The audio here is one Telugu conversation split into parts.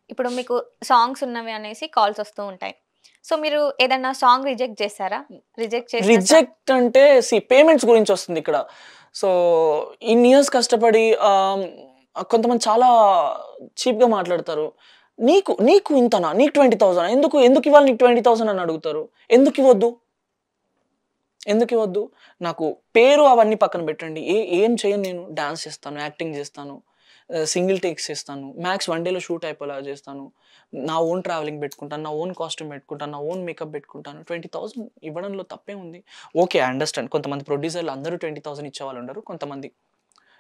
ఇప్పుడు మీకు సాంగ్స్ ఉన్నవి అనేసి కాల్స్ వస్తూ ఉంటాయి. సో, మీరు ఏదన్నా సాంగ్ రిజెక్ట్ చేసారా? రిజెక్ట్ చేసిన రిజెక్ట్ అంటే పేమెంట్స్ గురించి వస్తుంది ఇక్కడ. సో, ఇన్ని ఇయర్స్ కష్టపడి కొంతమంది చాలా చీప్‌గా మాట్లాడతారు. నీకు నీకు ఇంతనా? నీకు 20,000 ఎందుకు ఇవ్వాలి నీకు 20,000 అని అడుగుతారు. ఎందుకివ్వొద్దు? ఎందుకివ్వొద్దు? నాకు పేరు అవన్నీ పక్కన పెట్టండి. ఏం చేయను నేను. డాన్స్ చేస్తాను, యాక్టింగ్ చేస్తాను, సింగిల్ టేక్స్ చేస్తాను. మ్యాక్స్ 1 డేలో షూట్ అయిపోయేలాగా చేస్తాను. నా ఓన్ ట్రావెలింగ్ పెట్టుకుంటాను, నా ఓన్ కాస్ట్యూమ్ పెట్టుకుంటాను, నా ఓన్ మేకప్ పెట్టుకుంటాను. 20,000 ఇవ్వడంలో తప్పేముంది? ఓకే. I understand. కొంతమంది ప్రొడ్యూసర్‌లు అందరూ 20,000 ఇచ్చేవాళ్ళు ఉండరు. కొంతమంది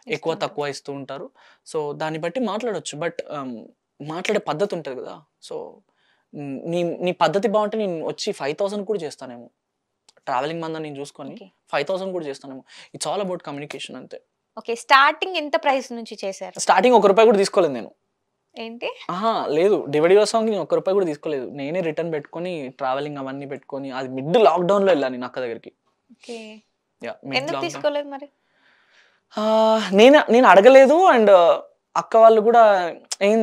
ఎక్కువ తక్కువ ఇస్తూ ఉంటారు. సో, దాన్ని బట్టి మాట్లాడొచ్చు. బట్ మాట్లాడే పద్ధతి ఉంటది కదా! సో, నీ నీ పద్ధతి బావుంటే నేను వచ్చి 5,000 కూడా చేస్తానేమో. ట్రావెలింగ్ మందని నేను చూసుకొని ఓకే. 5,000 కూడా చేస్తానేమో. ఇట్స్ ఆల్ అబౌట్ కమ్యూనికేషన్ అంతే. ఓకే. స్టార్టింగ్ ఎంత ప్రైస్ నుంచి చేశారు? స్టార్టింగ్ ₹1 కూడా తీసుకోలేదు నేను. ఏంటి? లేదు. 'డివైడియో' సాంగ్‌కి నేను ₹1 కూడా తీసుకోలేదు. నేనే రిటర్న్ పెట్టుకొని ట్రావెలింగ్ అవన్నీ పెట్టుకొని అది మిడ్ లాక్‌డౌన్‌లో ఎళ్ళా నేను అక్క దగ్గరికి. ఓకే. యాహ్! మిడ్ ఎందుకు లాక్‌డౌన్. తీసుకోలేదు మరి? నేను అడగలేదు. అండ్ అక్క వాళ్ళు కూడా ఏం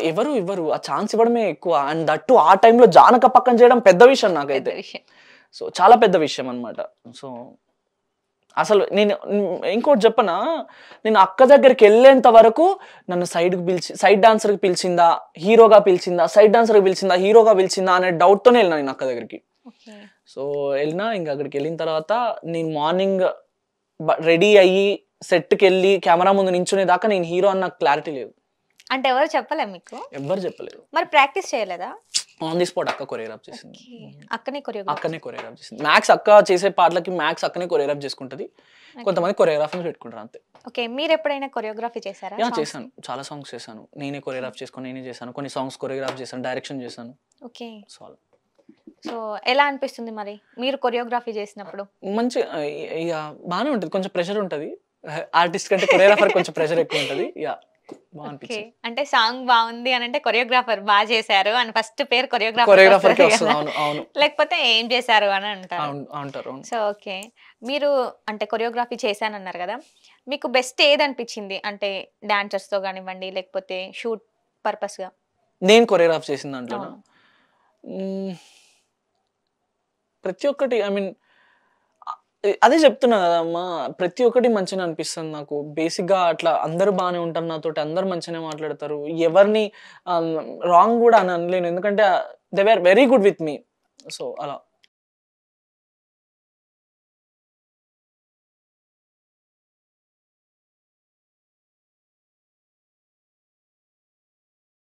ఎవరు ఇవ్వరు. ఆ ఛాన్స్ ఇవ్వడమే ఎక్కువ. అండ్ దట్టు ఆ టైంలో జానక పక్కన చేయడం పెద్ద విషయం పెద్ద నాకైతే. విషయం. సో, చాలా పెద్ద విషయం అన్నమాట. సో, అసలు నేను ఇంకోటి చెప్పనా? నేను అక్క దగ్గరికెళ్ళేంత వరకు నన్ను సైడ్ డాన్సర్‌కి పిలిచిందా? హీరోగా పిలిచిందా? సైడ్ డాన్సర్‌గా పిలిచిందా? హీరోగా పిలిచిందా? అనే డౌట్‌తోనే ఎళ్ళినా నేను అక్క దగ్గరికి. ఓకే. సో, ఎళ్ళినా ఇంక అక్కడికెళ్ళిన తర్వాత నేను మార్నింగ్ రెడీ అయ్యి సెట్‌కెళ్ళి కెమెరా ముందు నించునేదాకా నేను హీరో అని నాకు క్లారిటీ లేదు. అంటే ఎవరు చెప్పలే మీకు? ఎవ్వరు చెప్పలేరు. మరి ప్రాక్టీస్ చేయలేదా? ఆన్ ది స్పాట్ అక్క కొరియోగ్రాఫ్ చేసింది. ఓకే. అక్కనే కొరియోగ్రాఫ్. అక్కనే కొరియోగ్రాఫ్ చేసింది. మ్యాక్స్ అక్క చేసే పాటలకి మ్యాక్స్ అక్కనే కొరియోగ్రాఫ్ చేసుకుంటది. కొంతమంది కొరియోగ్రాఫర్‌ని పెట్టుకుంటారు అంతే. ఓకే. మీరెప్పుడైనా కొరియోగ్రఫీ చేసారా? యాహ్! చేశాను. చాలా సాంగ్స్ చేశాను. నేనే కొరియోగ్రాఫ్ చేసుకొని నేనే చేశాను. కొన్ని సాంగ్స్ కొరియోగ్రాఫ్ చేశాను. డైరెక్షన్ చేశాను. ఓకే. సో, అలా. సో, ఎలా అనిపిస్తుంది మరి మీరు కొరియోగ్రఫీ చేసినప్పుడు? మంచి ఇగ బానే ఉంటది. కొంచెం ప్రెషర్ ఉంటది. ఆర్టిస్ట్ కంటే కొరియోగ్రాఫర్ కొంచెం ప్రెషర్ ఎక్కువ ఉంటది. యాహ్! బా ఓకే. అనిపించింది. అంటే సాంగ్ బావుంది అనంటే కొరియోగ్రాఫర్ బా చేశారు అని ఫస్ట్ పేరు కొరియోగ్రాఫర్‌కే కొరియోగ్రాఫర్‌కే వస్తది వస్తది. కదా! అవును. అవును. లేకపోతే ఏం చేశారు అని అంటారు. అంటారు. అవును. So, okay. మీరు అంటే కొరియోగ్రఫీ చేశానన్నారు గదా! మీకు బెస్ట్ ఏదనిపించింది? అంటే డాన్సర్స్‌తో గానివ్వండి, లేకపోతే షూట్ పర్పస్‌గా? నేను కొరియోగ్రాఫ్ చేసిన దాంట్లోనా? అవును. హ్మ్. ప్రతి ఒక్కటి ఐ మీన్ అదే చెప్తున్నా కదమ్మా! ప్రతి ఒక్కటి మంచిగానే అనిపిస్తుంది నాకు. బేసిక్‌గా అట్లా అందరూ బానే ఉంటారు నాతోటి. అందరూ మంచిగానే మాట్లాడతారు. ఎవరిని రాంగ్ గూడా అని అనలేను. ఎందుకంటే they were very good with me. So, అలా.